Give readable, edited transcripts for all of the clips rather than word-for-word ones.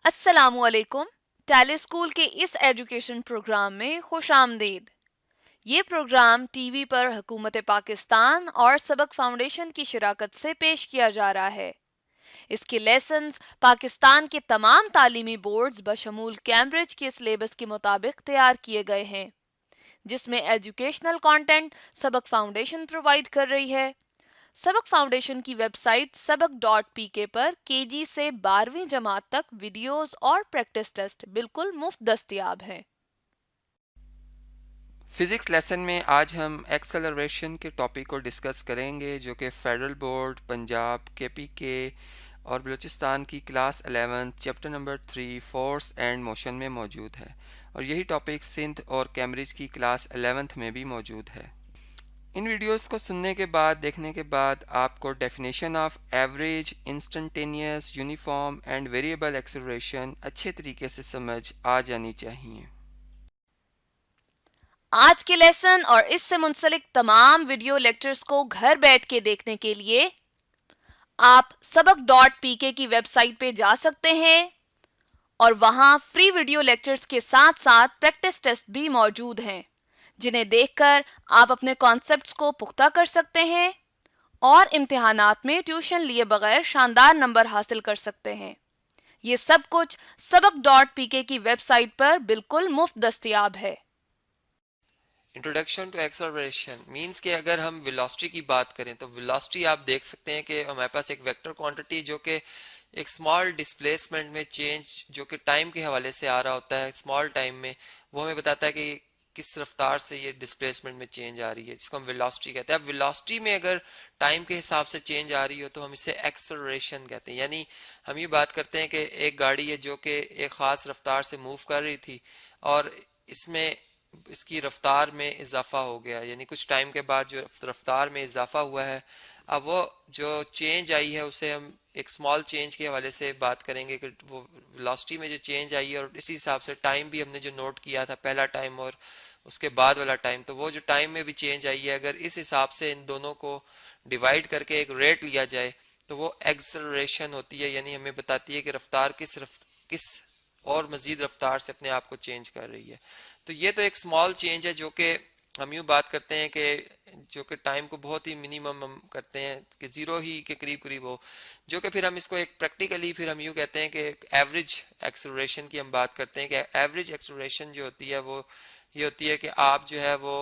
अस्सलामुअलैकुम। Tally school के इस एजुकेशन प्रोग्राम में खुश आमदीद। ये प्रोग्राम टीवी पर हुकूमत पाकिस्तान और सबक फाउंडेशन की शिराकत से पेश किया जा रहा है। इसके लेसन्स पाकिस्तान के तमाम तालीमी बोर्ड्स बशमूल कैम्ब्रिज के सिलेबस के मुताबिक तैयार किए गए हैं, जिसमें एजुकेशनल कंटेंट सबक फाउंडेशन प्रोवाइड कर रही है। सबक फाउंडेशन की वेबसाइट सबक.pk पर केजी से 12वीं जमात तक वीडियोस और प्रैक्टिस टेस्ट बिल्कुल मुफ्त दस्तयाब हैं। फिज़िक्स लेसन में आज हम एक्सेलरेशन के टॉपिक को डिस्कस करेंगे, जो कि फेडरल बोर्ड, पंजाब, केपीके और बलूचिस्तान की class 11 chapter number 3 force and motion में मौजूद है। और यही टॉपिक सिंध और कैम्ब्रिज की क्लास 11th में भी मौजूद है। इन वीडियोस को सुनने के बाद, देखने के बाद आपको definition of average, instantaneous, uniform and variable acceleration अच्छे तरीके से समझ आ जानी चाहिए। आज के लेसन और इससे मुंसलिक तमाम वीडियो लेक्चर्स को घर बैठ के देखने के लिए आप सबक.pk की वेबसाइट पे जा सकते हैं और वहां फ्री वीडियो लेक्चर्स के साथ साथ प्रैक्टिस टेस्ट भी मौजूद हैं, जिन्हें देखकर आप अपने कॉन्सेप्ट्स को पुख्ता कर सकते हैं और इम्तिहानात में ट्यूशन लिए बगैर शानदार नंबर हासिल कर सकते हैं। ये सब कुछ सबक.pk की वेबसाइट पर बिल्कुल मुफ्त दस्तयाब है। इंट्रोडक्शन टू एक्सेलरेशन मींस कि अगर हम वेलोसिटी की बात करें तो वेलोसिटी आप देख सकते हैं कि हमारे पास एक वेक्टर क्वांटिटी जो कि एक स्मॉल डिस्प्लेसमेंट में चेंज जो कि टाइम के हवाले से आ रहा होता है, स्मॉल टाइम में वो हमें बताता है कि किस रफ्तार से ये डिस्प्लेसमेंट में चेंज आ रही है, जिसको हम वेलोसिटी कहते हैं। अब वेलोसिटी में अगर टाइम के हिसाब से चेंज आ रही हो तो हम इसे एक्सेलरेशन कहते हैं। यानी हम ये बात करते हैं कि एक गाड़ी है जो कि एक ख़ास रफ्तार से मूव कर रही थी और इसमें इसकी रफ्तार में इजाफा हो गया, यानी कुछ टाइम के बाद जो रफ्तार में इजाफा हुआ है, अब वो जो चेंज आई है उसे हम एक स्मॉल चेंज के हवाले से बात करेंगे कि वो वेलोसिटी में जो चेंज आई है, और इसी हिसाब से टाइम भी हमने जो नोट किया था, पहला टाइम और उसके बाद वाला टाइम, तो वो जो टाइम में भी चेंज आई है, अगर इस हिसाब से इन दोनों को डिवाइड करके एक रेट लिया जाए तो वो एक्सेलरेशन होती है। यानी हमें बताती है कि रफ्तार किस और मजीद रफ्तार से अपने आप को चेंज कर रही है। तो ये तो एक स्मॉल चेंज है जो कि हम यूँ बात करते हैं कि जो कि टाइम को बहुत ही मिनिमम हम करते हैं कि ज़ीरो ही के करीब करीब हो, जो कि फिर हम इसको एक प्रैक्टिकली फिर हम यूँ कहते हैं कि एवरेज एक्सेलरेशन की हम बात करते हैं कि एवरेज एक्सेलरेशन जो होती है वो ये होती है कि आप जो है वो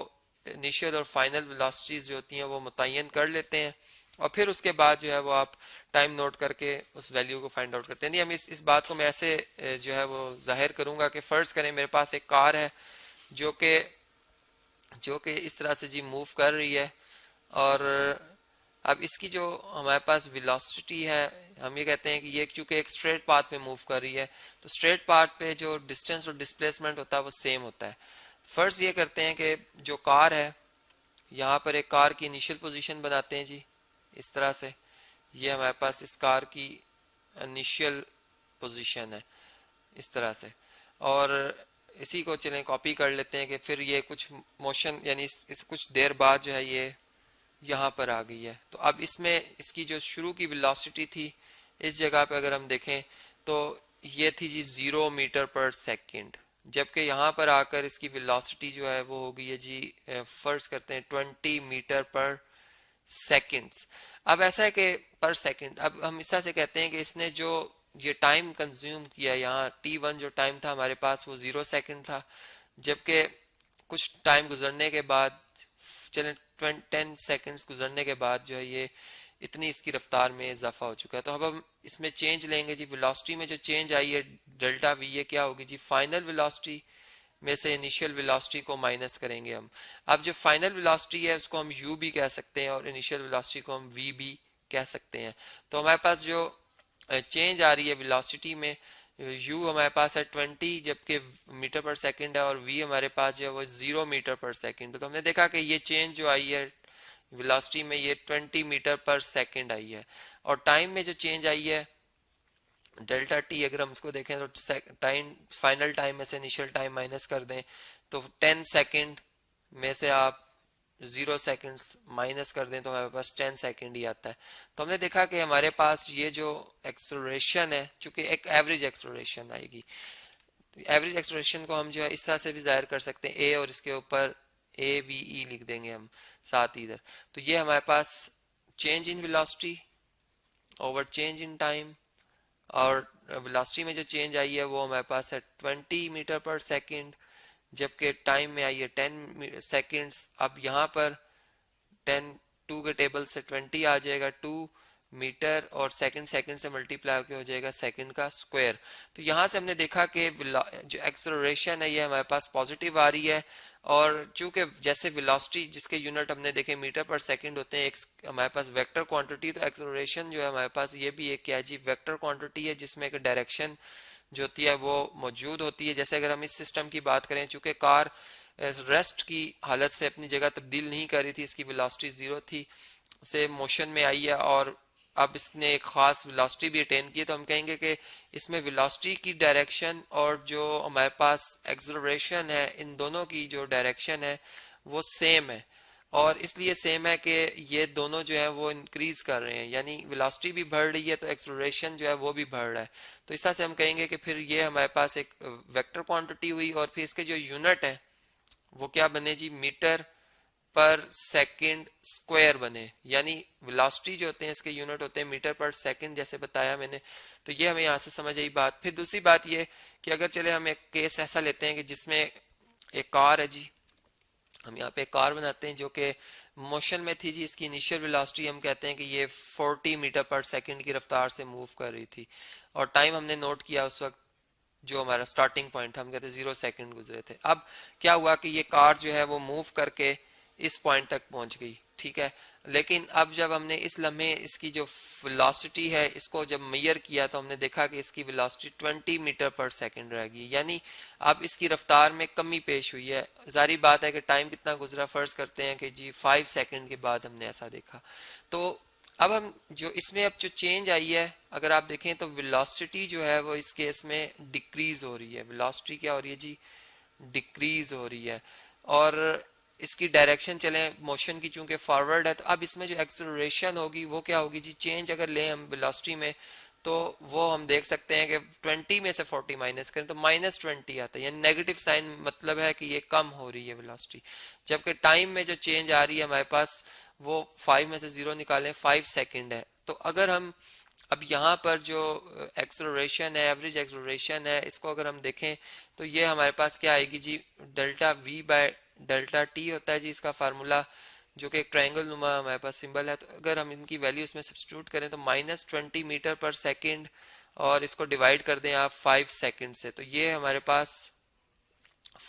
इनिशियल और फाइनल वेलोसिटीज जो होती हैं वो मुतय्यन कर लेते हैं और फिर उसके बाद जो है वो आप टाइम नोट करके उस वैल्यू को फाइंड आउट करते हैं। नहीं, हम इस बात को मैं ऐसे जो है वो जाहिर करूंगा कि फ़र्ज़ करें मेरे पास एक कार है जो कि इस तरह से जी मूव कर रही है, और अब इसकी जो हमारे पास वेलोसिटी है, हम ये कहते हैं कि ये चूंकि एक स्ट्रेट पाथ पे मूव कर रही है, तो स्ट्रेट पाथ पे जो डिस्टेंस और डिस्प्लेसमेंट होता है वो सेम होता है। फ़र्ज़ ये करते हैं कि जो कार है, यहाँ पर एक कार की इनिशियल पोजीशन बनाते हैं जी, इस तरह से ये हमारे पास इस कार की इनिशियल पोजीशन है इस तरह से, और इसी को चलें कॉपी कर लेते हैं कि फिर ये कुछ मोशन यानी इस कुछ देर बाद जो है ये यहाँ पर आ गई है। तो अब इसमें इसकी जो शुरू की वेलोसिटी थी इस जगह पे अगर हम देखें तो ये थी जी 0 मीटर पर सेकंड, जबकि यहाँ पर आकर इसकी वेलोसिटी जो है वो हो गई है जी फर्ज करते हैं 20 मीटर पर सेकंड्स। अब ऐसा है कि पर सेकंड, अब हम इस तरह से कहते हैं कि इसने जो ये टाइम कंज्यूम किया, यहाँ t1 जो टाइम था हमारे पास वो 0 सेकंड था, जबकि कुछ टाइम गुजरने के बाद, चलें 10 सेकंड्स गुजरने के बाद जो है ये इतनी इसकी रफ्तार में इजाफा हो चुका है। तो अब हम इसमें चेंज लेंगे जी, वेलोसिटी में जो चेंज आई है डेल्टा वी, ये क्या होगी जी, फाइनल वेलोसिटी में से इनिशियल वेलोसिटी को माइनस करेंगे हम। अब जो फाइनल वेलोसिटी है उसको हम u भी कह सकते हैं और इनिशियल वेलोसिटी को हम v भी कह सकते हैं। तो हमारे पास जो चेंज आ रही है वेलोसिटी में, u हमारे पास है 20 जबकि मीटर पर सेकंड है, और v हमारे पास जो है वो 0 मीटर पर सेकंड। तो हमने देखा कि ये चेंज जो आई है वेलोसिटी में ये 20 मीटर पर सेकंड आई है, और टाइम में जो चेंज आई है डेल्टा टी, अगर हम इसको देखें तो टाइम फाइनल टाइम में से इनिशियल टाइम माइनस कर दें तो 10 सेकंड में से आप 0 सेकंड्स माइनस कर दें तो हमारे पास 10 सेकंड ही आता है। तो हमने देखा कि हमारे पास ये जो एक्सलरेशन है, चूंकि एक एवरेज एक्सलरेशन आएगी, एवरेज एक्सलरेशन को हम जो है इस तरह से भी जाहिर कर सकते हैं, ए और इसके ऊपर ए वी ई लिख देंगे हम साथ इधर। तो ये हमारे पास change in velocity over change in time, और वेलोसिटी में जो चेंज आई है वो हमारे पास है 20 मीटर पर सेकेंड, जबकि टाइम में आई है 10 सेकेंड्स। अब यहाँ पर 10 2 के टेबल से 20 आ जाएगा, 2 मीटर और सेकंड सेकंड से मल्टीप्लाई होकर हो जाएगा सेकंड का स्क्वायर। तो यहाँ से हमने देखा कि जो एक्सेलरेशन है ये हमारे पास पॉजिटिव आ रही है, और चूंकि जैसे वेलोसिटी जिसके यूनिट हमने देखे मीटर पर सेकंड होते हैं, एक हमारे पास वेक्टर क्वांटिटी, तो एक्सेलरेशन जो है हमारे पास ये भी एक क्या है जी, वेक्टर क्वांटिटी है, जिसमें एक डायरेक्शन जो होती है वो मौजूद होती है। जैसे अगर हम इस सिस्टम की बात करें, चूंकि कार रेस्ट की हालत से अपनी जगह तब्दील नहीं कर रही थी, इसकी वेलोसिटी 0 थी, से मोशन में आई है और अब इसने एक खास वेलोसिटी भी अटेन की है, तो हम कहेंगे कि इसमें वेलोसिटी की डायरेक्शन और जो हमारे पास एक्सेलरेशन है, इन दोनों की जो डायरेक्शन है वो सेम है। और इसलिए सेम है कि ये दोनों जो है वो इंक्रीज कर रहे हैं, यानी वेलोसिटी भी बढ़ रही है तो एक्सेलरेशन जो है वो भी बढ़ रहा है। तो इस तरह से हम कहेंगे कि फिर ये हमारे पास एक वेक्टर क्वांटिटी हुई, और फिर इसके जो यूनिट है वो क्या बने जी, मीटर पर सेकंड स्क्वायर बने, यानी वेलोसिटी जो होते हैं इसके यूनिट होते हैं मीटर पर सेकंड, जैसे बताया मैंने। तो ये हमें यहाँ से समझ आई बात। फिर दूसरी बात ये कि अगर चले हम एक केस ऐसा लेते हैं कि जिसमें एक कार है जी, हम यहाँ पे एक कार बनाते हैं जो कि मोशन में थी जी, इसकी इनिशियल वेलोसिटी हम कहते हैं कि ये 40 मीटर पर सेकंड की रफ्तार से मूव कर रही थी, और टाइम हमने नोट किया उस वक्त जो हमारा स्टार्टिंग पॉइंट था, हम कहते हैं 0 सेकंड गुजरे थे। अब क्या हुआ कि ये कार जो है वो मूव करके इस पॉइंट तक पहुंच गई, ठीक है। लेकिन अब जब हमने इस लम्हे इसकी जो वेलोसिटी है इसको जब मेजर किया तो हमने देखा कि इसकी वेलोसिटी 20 मीटर पर सेकंड रह गई, यानी अब इसकी रफ्तार में कमी पेश हुई है। जारी बात है कि टाइम कितना गुजरा, फर्ज करते हैं कि जी 5 सेकंड के बाद हमने ऐसा देखा। तो अब हम जो इसमें अब जो चेंज आई है, अगर आप देखें तो वेलोसिटी जो है वो इस केस में डिक्रीज हो रही है। वेलोसिटी क्या हो रही है जी, डिक्रीज हो रही है। और इसकी डायरेक्शन चले मोशन की चूंकि फॉरवर्ड है, तो अब इसमें जो एक्सेलरेशन होगी वो क्या होगी जी, चेंज अगर लें हम वेलोसिटी में तो वो हम देख सकते हैं कि 20 में से 40 माइनस करें तो -20 आता है, यानी नेगेटिव साइन, मतलब है कि ये कम हो रही है वेलोसिटी। जबकि टाइम में जो चेंज आ रही है हमारे पास वो 5 में से 0 निकालें 5 सेकंड है। तो अगर हम अब यहाँ पर जो एक्सेलरेशन है, एवरेज एक्सेलरेशन है, इसको अगर हम देखें तो ये हमारे पास क्या आएगी जी, delta v by delta t होता है जी इसका फार्मूला, जो कि एक ट्रायंगल नुमा हमारे पास सिंबल है। तो अगर हम इनकी वैल्यू इसमें सब्स्टिट्यूट करें तो -20 मीटर पर सेकंड, और इसको डिवाइड कर दें आप 5 सेकंड से, तो ये हमारे पास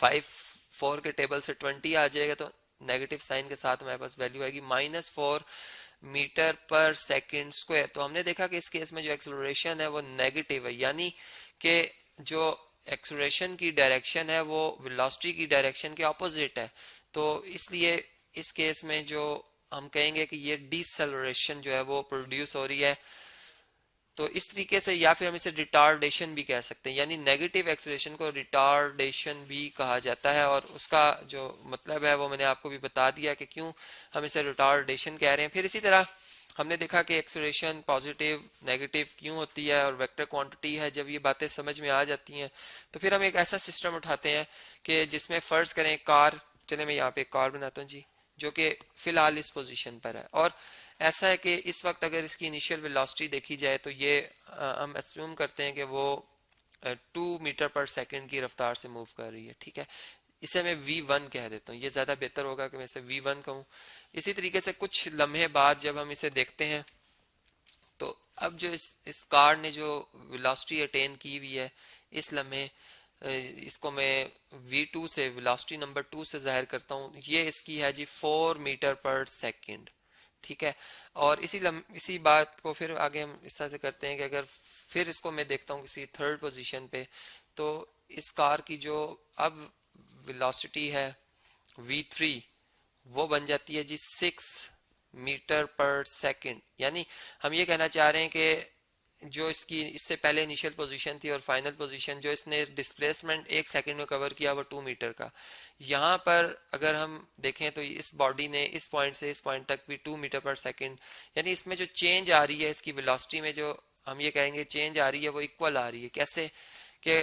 4 के टेबल से 20 आ जाएगा, तो नेगेटिव साइन के साथ हमारे पास वैल्यू आएगी -4 मीटर पर सेकंड स्क्वायर। तो हमने देखा कि इस केस में जो एक्सेलरेशन है वो नेगेटिव है, यानी कि जो एक्सेलरेशन की डायरेक्शन है वो वेलोसिटी की डायरेक्शन के ऑपोजिट है। तो इसलिए इस केस में जो हम कहेंगे कि ये डिसेलरेशन जो है वो प्रोड्यूस हो रही है। तो इस तरीके से, या फिर हम इसे रिटार्डेशन भी कह सकते हैं, यानी नेगेटिव एक्सेलरेशन को रिटार्डेशन भी कहा जाता है, और उसका जो मतलब है वो मैंने आपको भी बता दिया कि क्यों हम इसे रिटार्डेशन कह रहे हैं। फिर इसी तरह हमने देखा कि एक्सेलरेशन पॉजिटिव नेगेटिव क्यों होती है और वेक्टर क्वांटिटी है। जब ये बातें समझ में आ जाती हैं तो फिर हम एक ऐसा सिस्टम उठाते हैं कि जिसमें फर्ज करें कार, चले मैं यहाँ पे एक कार बनाता हूँ जी, जो कि फिलहाल इस पोजीशन पर है, और ऐसा है कि इस वक्त अगर इसकी इनिशियल वेलोसिटी देखी जाए तो ये हम अस्यूम करते हैं कि वो 2 मीटर पर सेकंड की रफ्तार से मूव कर रही है, ठीक है। इसे मैं V1 कह देता हूँ, ये ज़्यादा बेहतर होगा कि मैं इसे V1 कहूँ। इसी तरीके से कुछ लम्हे बाद जब हम इसे देखते हैं तो अब जो इस कार ने जो वेलोसिटी अटेन की हुई है इस लम्हे, इसको मैं V2 से, वेलोसिटी नंबर 2 से जाहिर करता हूँ। ये इसकी है जी 4 मीटर पर सेकंड, ठीक है। और इसी बात को फिर आगे हम इस तरह से करते हैं कि अगर फिर इसको मैं देखता हूँ किसी थर्ड पोजीशन पे, तो इस कार की जो अब वेलोसिटी है V3 वो बन जाती है जी 6 मीटर पर सेकंड। यानी हम ये कहना चाह रहे हैं कि जो इसकी इससे पहले इनिशियल पोजीशन थी और फाइनल पोजीशन, जो इसने डिस्प्लेसमेंट 1 सेकंड में कवर किया वो 2 मीटर का। यहाँ पर अगर हम देखें तो इस बॉडी ने इस पॉइंट से इस पॉइंट तक भी 2 मीटर पर सेकंड, यानी इसमें जो चेंज आ रही है इसकी वेलोसिटी में, जो हम ये कहेंगे चेंज आ रही है, वो इक्वल आ रही है। कैसे कि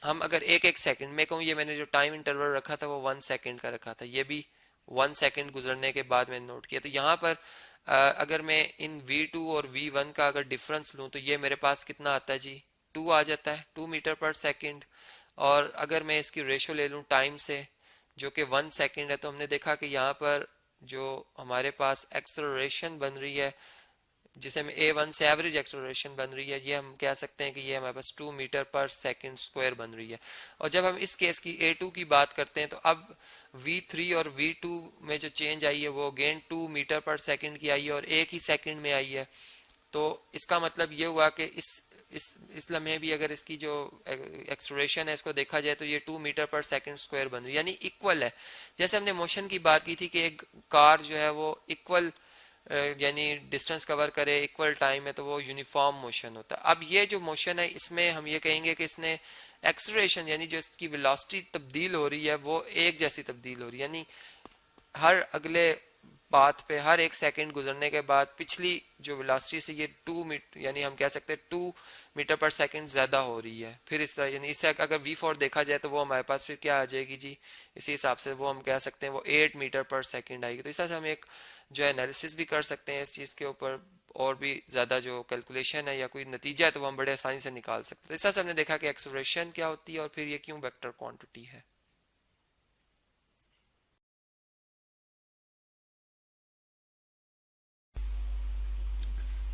हम अगर एक एक सेकंड में कहूँ, ये मैंने जो टाइम इंटरवल रखा था वो 1 सेकंड का रखा था, ये भी 1 सेकंड गुजरने के बाद मैंने नोट किया। तो यहाँ पर अगर मैं इन V2 और V1 का अगर डिफरेंस लूँ तो ये मेरे पास कितना आता है जी, 2 आ जाता है, 2 मीटर पर सेकंड। और अगर मैं इसकी रेशो ले लूँ टाइम से, जो कि 1 सेकंड है, तो हमने देखा कि यहाँ पर जो हमारे पास एक्सेलरेशन बन रही है, जिसे हम A1 से एवरेज एक्सेलरेशन बन रही है, ये हम कह सकते हैं कि ये हमारे पास 2 मीटर पर सेकंड स्क्वायर बन रही है। और जब हम इस केस की A2 की बात करते हैं तो अब V3 और V2 में जो चेंज आई है वो अगेन 2 मीटर पर सेकंड की आई है और एक ही सेकंड में आई है। तो इसका मतलब ये हुआ कि इस लम्हे भी अगर इसकी जो एक्सेलरेशन है इसको देखा जाए तो ये 2 मीटर पर सेकंड स्क्वायर बन रही है, यानी इक्वल है। जैसे हमने मोशन की बात की थी कि एक कार जो है वो इक्वल यानी डिस्टेंस कवर करे इक्वल टाइम में, तो वो यूनिफॉर्म मोशन होता है। अब ये जो मोशन है इसमें हम ये कहेंगे कि इसने एक्सेलरेशन यानी जो इसकी वेलोसिटी तब्दील हो रही है वो एक जैसी तब्दील हो रही है, यानी हर अगले पाथ पे हर एक सेकंड गुजरने के बाद पिछली जो वेलोसिटी से ये 2 मीटर यानी हम कह सकते हैं 2 मीटर पर सेकंड ज्यादा हो रही है। फिर इस तरह यानी इससे अगर V4 देखा जाए तो वो हमारे पास फिर क्या आ जाएगी जी, इसी हिसाब से वो हम कह सकते हैं वो 8 मीटर पर सेकंड आएगी। तो इस तरह से हम एक जो है एनालिसिस भी कर सकते हैं इस चीज़ के ऊपर, और भी ज़्यादा जो कैलकुलेशन है या कोई नतीजा है तो वो हम बड़े आसानी से निकाल सकते हैं। तो इस तरह से हमने देखा कि एक्सेलरेशन क्या होती है और फिर ये क्यों वेक्टर क्वांटिटी है।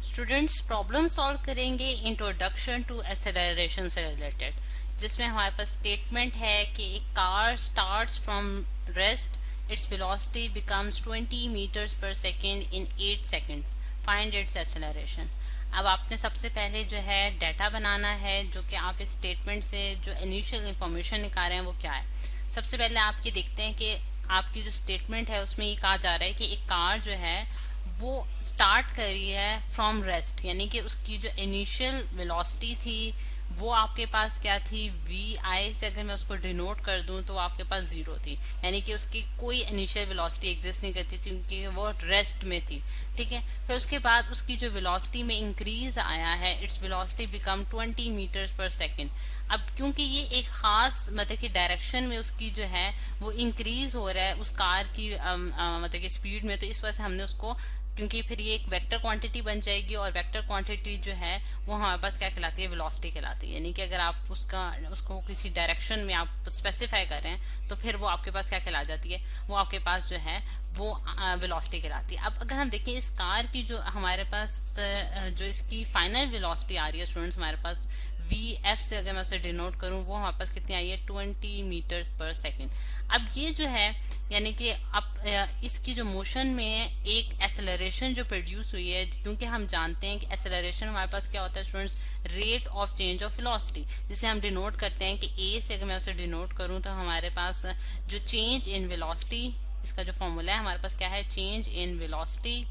स्टूडेंट्स प्रॉब्लम सॉल्व करेंगे इंट्रोडक्शन टू एक्सेलरेशन से रिलेटेड, जिसमें हमारे पास स्टेटमेंट है कि एक car starts from rest, its velocity becomes 20 meters per second in 8 seconds, find its acceleration. अब आपने सबसे पहले जो है डाटा बनाना है, जो कि आप इस स्टेटमेंट से जो इनिशियल इंफॉर्मेशन निकाल रहे हैं वो क्या है। सबसे पहले आप ये देखते हैं कि आपकी जो स्टेटमेंट है उसमें ये कहा जा रहा है कि एक कार जो है वो स्टार्ट कर रही है फ्रॉम रेस्ट, यानी कि उसकी जो इनिशियल वेलोसिटी थी वो आपके पास क्या थी, वी आई से अगर मैं उसको डिनोट कर दूं तो आपके पास 0 थी, यानी कि उसकी कोई इनिशियल वेलोसिटी एग्जिस्ट नहीं करती थी क्योंकि वो रेस्ट में थी। ठीक है, फिर उसके बाद उसकी जो वेलोसिटी में इंक्रीज आया है, its velocity become 20 meters per second. अब क्योंकि ये एक खास मतलब कि डायरेक्शन में उसकी जो है वो इंक्रीज हो रहा है उस कार की मतलब कि स्पीड में, तो इस वजह से हमने उसको, क्योंकि फिर ये एक वेक्टर क्वांटिटी बन जाएगी, और वेक्टर क्वांटिटी जो है वो हमारे पास क्या कहलाती है, वेलोसिटी कहलाती है। यानी कि अगर आप उसको किसी डायरेक्शन में आप स्पेसिफाई कर रहे हैं तो फिर वो आपके पास क्या कहला जाती है, वो आपके पास जो है वो वेलोसिटी कहलाती है। अब अगर हम देखें इस कार की जो हमारे पास जो इसकी फाइनल वेलोसिटी आ रही है स्टूडेंट्स, हमारे पास VF से अगर मैं उसे डिनोट करूं वो हमारे पास कितनी आई है, 20 मीटर्स पर सेकेंड। अब ये जो है यानी कि अब इसकी जो मोशन में एक एक्सेलरेशन जो प्रोड्यूस हुई है, क्योंकि हम जानते हैं कि एक्सेलरेशन हमारे पास क्या होता है students, rate of change of velocity, जिसे हम डिनोट करते हैं कि A से अगर मैं उसे डिनोट करूं तो हमारे पास जो चेंज इन वेलोसिटी, इसका जो फॉर्मूला है हमारे पास क्या है, चेंज इन वेलोसिटी।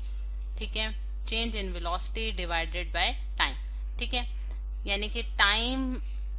ठीक है, change in velocity divided by time. ठीक है, यानी कि टाइम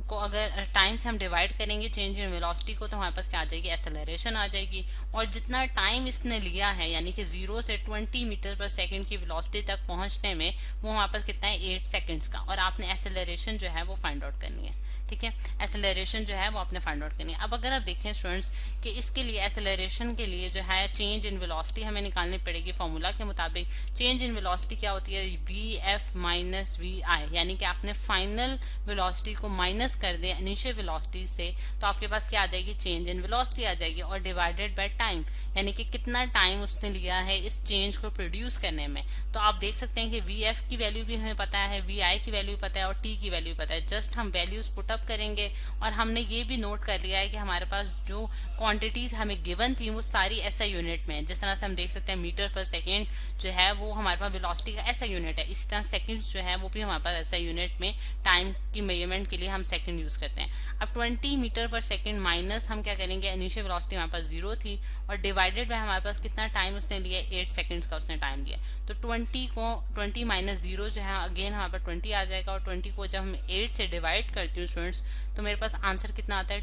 को अगर टाइम से हम डिवाइड करेंगे चेंज इन वेलोसिटी को तो हमारे पास क्या आ जाएगी, एक्सेलरेशन आ जाएगी। और जितना टाइम इसने लिया है यानी कि 0 से 20 मीटर पर सेकंड की वेलोसिटी तक पहुंचने में, वो हमारे पास कितना है, 8 सेकंड्स का, और आपने एक्सेलरेशन जो है वो फाइंड आउट करनी है। ठीक है, एक्सेलरेशन जो है वो आपने फाइंड आउट करनी है। अब अगर आप देखें स्टूडेंट्स कि इसके लिए एक्सेलरेशन के लिए जो है चेंज इन वेलोसिटी हमें निकालनी पड़ेगी फॉर्मूला के मुताबिक। चेंज इन वेलोसिटी क्या होती है, VF माइनस VI, यानी कि आपने फाइनल वेलोसिटी को माइनस कर दे इनिशियल वेलोसिटी से, तो आपके पास क्या आ जाएगी, चेंज इन वेलोसिटी आ जाएगी, और डिवाइडेड बाय टाइम, यानी कि कितना टाइम उसने लिया है इस चेंज को प्रोड्यूस करने में। तो आप देख सकते हैं कि VF की वैल्यू भी हमें पता है, VI की वैल्यू पता है, और T की वैल्यू पता है। जस्ट हम वैल्यूज पुट अप करेंगे, और हमने ये भी नोट कर लिया है कि हमारे पास जो क्वांटिटीज हमें गिवन थी वो सारी SI यूनिट में है। जिस तरह से हम देख सकते हैं मीटर पर सेकेंड जो है वो हमारे पास वेलोसिटी का SI यूनिट है, इसी तरह सेकंड्स जो है वो भी हमारे पास SI यूनिट में, टाइम की मेजरमेंट के लिए हम सेकंड सेकेंड यूज करते हैं। अब 20 मीटर पर सेकेंड माइनस हम क्या करेंगे, इनिशियल वेलोसिटी हमारे पास 0 थी और डिवाइडेड बाय हमारे पास कितना टाइम उसने लिया, 8 सेकेंड्स का उसने टाइम लिया। तो 20 माइनस 0 जो है अगेन हमारे पास 20 आ जाएगा, और 20 को जब हम 8 से डिवाइड करती हूँ स्टूडेंट्स, तो मेरे पास आंसर कितना आता है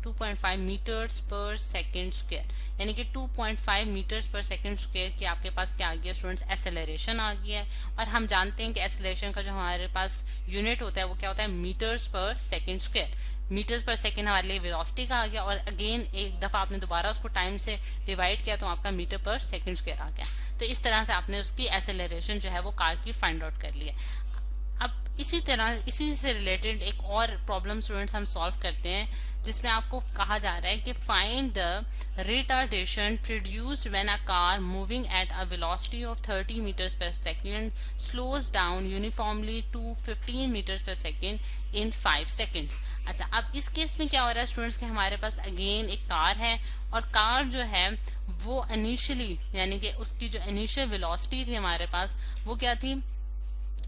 2.5 मीटर्स पर सेकेंड स्क्वायर, यानी कि 2.5 मीटर्स पर सेकेंड स्क्वायर की आपके पास क्या आ गया स्टूडेंट्स, एसेलरेशन आ गया है। और हम जानते हैं कि एसेलरेशन का जो हमारे पास यूनिट होता है वो क्या होता है, metres per second square. Metres per second हमारे लिए वेलोसिटी का आ गया, और अगेन एक दफा आपने दोबारा उसको टाइम से डिवाइड किया तो आपका मीटर पर सेकेंड स्क्वायर आ गया। तो इस तरह से आपने उसकी एसेलरेशन जो है वो कार की फाइंड आउट कर लिया। अब इसी तरह इसी से रिलेटेड एक और प्रॉब्लम स्टूडेंट्स हम सॉल्व करते हैं, जिसमें आपको कहा जा रहा है कि find the retardation produced when a car moving at a velocity of 30 meters per second slows down uniformly to 15 meters per second in 5 seconds. अच्छा, अब इस केस में क्या हो रहा है स्टूडेंट्स कि हमारे पास अगेन एक कार है, और कार जो है वो इनिशियली यानी कि उसकी जो इनिशियल वेलोसिटी थी हमारे पास वो क्या थी,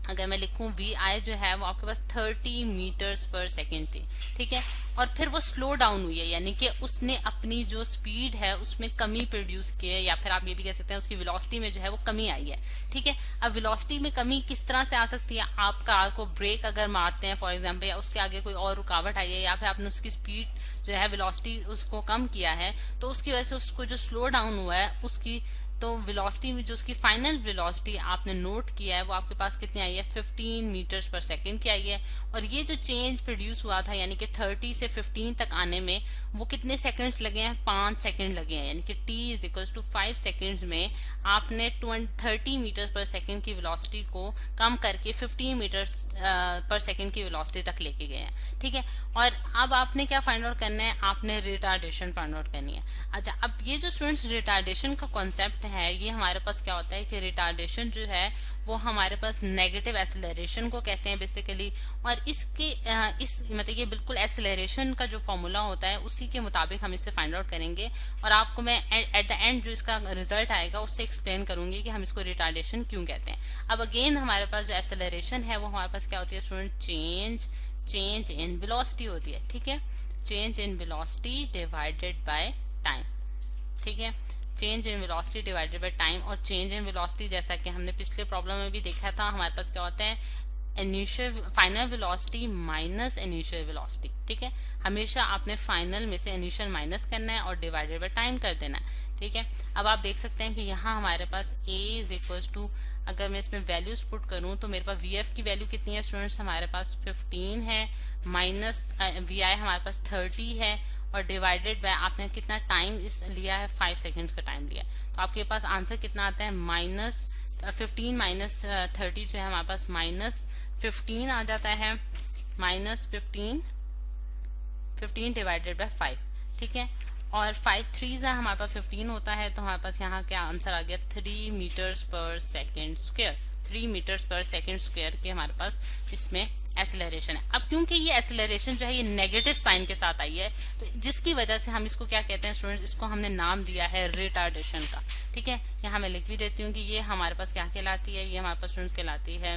अगर मैं लिखूं वी आई जो है वो आपके पास 30 मीटर्स पर सेकेंड थी, ठीक है। और फिर वो स्लो डाउन हुई है, यानी कि उसने अपनी जो स्पीड है उसमें कमी प्रोड्यूस की है, या फिर आप ये भी कह सकते हैं उसकी वेलोसिटी में जो है वो कमी आई है, ठीक है। अब वेलोसिटी में कमी किस तरह से आ सकती है, आप कार को ब्रेक अगर मारते हैं फॉर एग्जाम्पल, या उसके आगे कोई और रुकावट आई है, या फिर आपने उसकी स्पीड जो है वेलोसिटी उसको कम किया है, तो उसकी वजह से उसको जो स्लो डाउन हुआ है उसकी तो वेलोसिटी में जो उसकी फाइनल वेलोसिटी आपने नोट किया है वो आपके पास कितनी आई है, 15 मीटर्स पर सेकेंड की आई है। और ये जो चेंज प्रोड्यूस हुआ था यानी कि 30 से 15 तक आने में वो कितने सेकंड्स लगे हैं, 5 सेकंड लगे हैं, यानी कि t is equal to 5 seconds में आपने 30 मीटर्स पर सेकेंड की वेलोसिटी को कम करके 15 मीटर्स पर सेकेंड की वेलोसिटी तक लेके गए हैं, ठीक है। और अब आपने क्या फाइंड आउट करना है, आपने रिटार्डेशन फाइंड आउट करनी है। अच्छा, अब ये जो स्टूडेंट्स रिटार्डेशन का कॉन्सेप्ट है, ये हमारे पास क्या होता है कि रिटार्डेशन जो है वो हमारे पास नेगेटिव एक्सेलरेशन को कहते हैं बेसिकली, और इसके इस मतलब ये बिल्कुल एक्सेलरेशन का जो फॉर्मूला होता है उसी के मुताबिक हम इससे फाइंड आउट करेंगे, और आपको मैं एट द एंड जो इसका रिजल्ट आएगा उससे एक्सप्लेन करूंगी कि हम इसको रिटार्डेशन क्यों कहते हैं। अब अगेन हमारे पास जो एक्सेलरेशन है वो हमारे पास क्या होती है स्टूडेंट, चेंज इन वेलोसिटी होती है, ठीक है। Change in velocity divided by time, ठीक है। Change in velocity divided by time, और चेंज इन वेलोसिटी जैसा कि हमने पिछले प्रॉब्लम में भी देखा था हमारे पास क्या होता है, initial final velocity minus initial velocity, ठीक है। हमेशा आपने फाइनल में से इनिशियल माइनस करना है और डिवाइडेड बाय टाइम कर देना है, ठीक है। अब आप देख सकते हैं कि यहाँ हमारे पास a इज इक्वल टू, अगर मैं इसमें वैल्यूज पुट करूं तो मेरे पास vf की वैल्यू कितनी है स्टूडेंट्स, हमारे पास 15 है, माइनस vi हमारे पास 30 है, और डिवाइडेड बाय आपने कितना टाइम इस लिया है, 5 सेकेंड्स का टाइम लिया, तो आपके पास आंसर कितना आता है, माइनस 15 माइनस 30 जो है हमारे पास माइनस 15 आ जाता है, माइनस 15 डिवाइडेड बाय 5, ठीक है। और 5 3 हमारे पास 15 होता है, तो हमारे पास यहाँ क्या आंसर आ गया, 3 metres per second square, 3 metres per second square के हमारे पास इसमें एक्सेलरेशन है। अब क्योंकि ये एक्सेलरेशन जो है ये नेगेटिव साइन के साथ आई है, तो जिसकी वजह से हम इसको क्या कहते हैं स्टूडेंट्स, इसको हमने नाम दिया है रिटार्डेशन का, ठीक है। यहाँ मैं लिख भी देती हूँ कि ये हमारे पास क्या कहलाती है, ये हमारे पास स्टूडेंट्स कहलाती है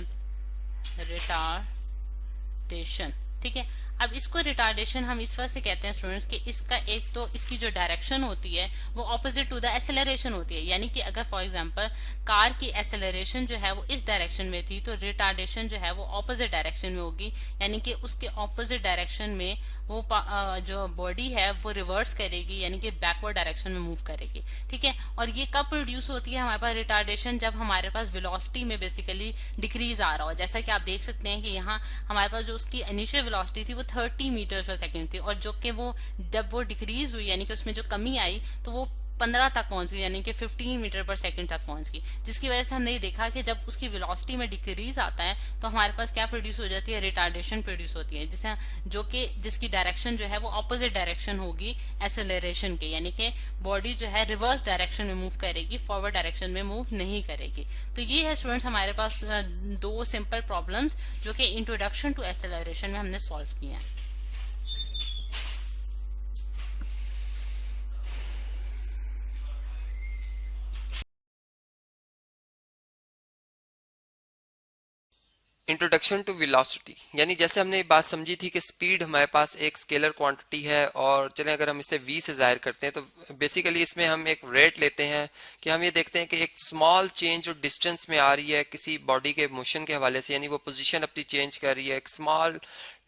रिटार्डेशन, ठीक है। अब इसको रिटार्डेशन हम इस वजह से कहते हैं स्टूडेंट्स कि इसका एक तो इसकी जो डायरेक्शन होती है वो ऑपोजिट टू द एक्सेलरेशन होती है, यानी कि अगर फॉर एग्जांपल कार की एक्सेलरेशन जो है वो इस डायरेक्शन में थी तो रिटार्डेशन जो है वो ऑपोजिट डायरेक्शन में होगी, यानी कि उसके ऑपोजिट डायरेक्शन में वो जो बॉडी है वो रिवर्स करेगी, यानी कि बैकवर्ड डायरेक्शन में मूव करेगी, ठीक है। और ये कब प्रोड्यूस होती है हमारे पास रिटार्डेशन, जब हमारे पास वेलोसिटी में बेसिकली डिक्रीज आ रहा हो, जैसा कि आप देख सकते हैं कि यहाँ हमारे पास जो उसकी इनिशियल वेलोसिटी थी वो 30 मीटर पर सेकेंड थी, और जो कि वो जब वो डिक्रीज हुई यानी कि उसमें जो कमी आई तो वो 15 तक पहुंच गई, यानी कि 15 मीटर पर सेकंड तक पहुंच गई, जिसकी वजह से हमने ये देखा कि जब उसकी वेलोसिटी में डिक्रीज आता है तो हमारे पास क्या प्रोड्यूस हो जाती है, रिटार्डेशन प्रोड्यूस होती है, जिसे जो कि जिसकी डायरेक्शन जो है वो ऑपोजिट डायरेक्शन होगी एक्सेलरेशन के, यानी कि बॉडी जो है रिवर्स डायरेक्शन में मूव करेगी, फॉरवर्ड डायरेक्शन में मूव नहीं करेगी। तो ये है स्टूडेंट्स हमारे पास 2 सिंपल प्रॉब्लम्स जो कि इंट्रोडक्शन टू एक्सेलरेशन में हमने सॉल्व किए हैं। इंट्रोडक्शन टू वेलोसिटी, यानी जैसे हमने ये बात समझी थी कि स्पीड हमारे पास एक स्केलर क्वांटिटी है, और चलें अगर हम इसे v से जाहिर करते हैं तो बेसिकली इसमें हम एक रेट लेते हैं कि हम ये देखते हैं कि एक स्मॉल चेंज जो डिस्टेंस में आ रही है किसी बॉडी के मोशन के हवाले से, यानी वो पोजीशन अपनी चेंज कर रही है एक स्मॉल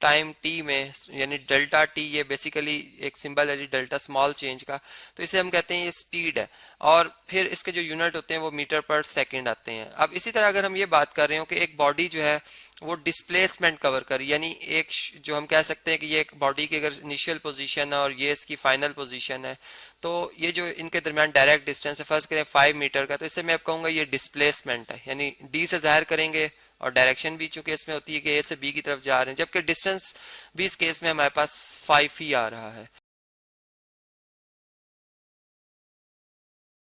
टाइम टी में, यानी डेल्टा टी, ये बेसिकली एक सिंबल है जी डेल्टा स्मॉल चेंज का, तो इसे हम कहते हैं ये स्पीड है। और फिर इसके जो यूनिट होते हैं वो मीटर पर सेकंड आते हैं। अब इसी तरह अगर हम ये बात कर रहे हो कि एक बॉडी जो है वो डिस्प्लेसमेंट कवर करी, यानी एक जो हम कह सकते हैं कि ये एक बॉडी की अगर इनिशियल पोजीशन है और ये इसकी फाइनल पोजीशन है, तो ये जो इनके दरमियान डायरेक्ट डिस्टेंस है, फर्स्ट करें 5 मीटर का, तो इससे मैं अब कहूँगा ये डिस्प्लेसमेंट है, यानी डी से जाहिर करेंगे और डायरेक्शन भी चूंकि इसमें होती है कि ए से बी की तरफ जा रहे हैं, जबकि डिस्टेंस भी इस केस में हमारे पास 5 ही आ रहा है।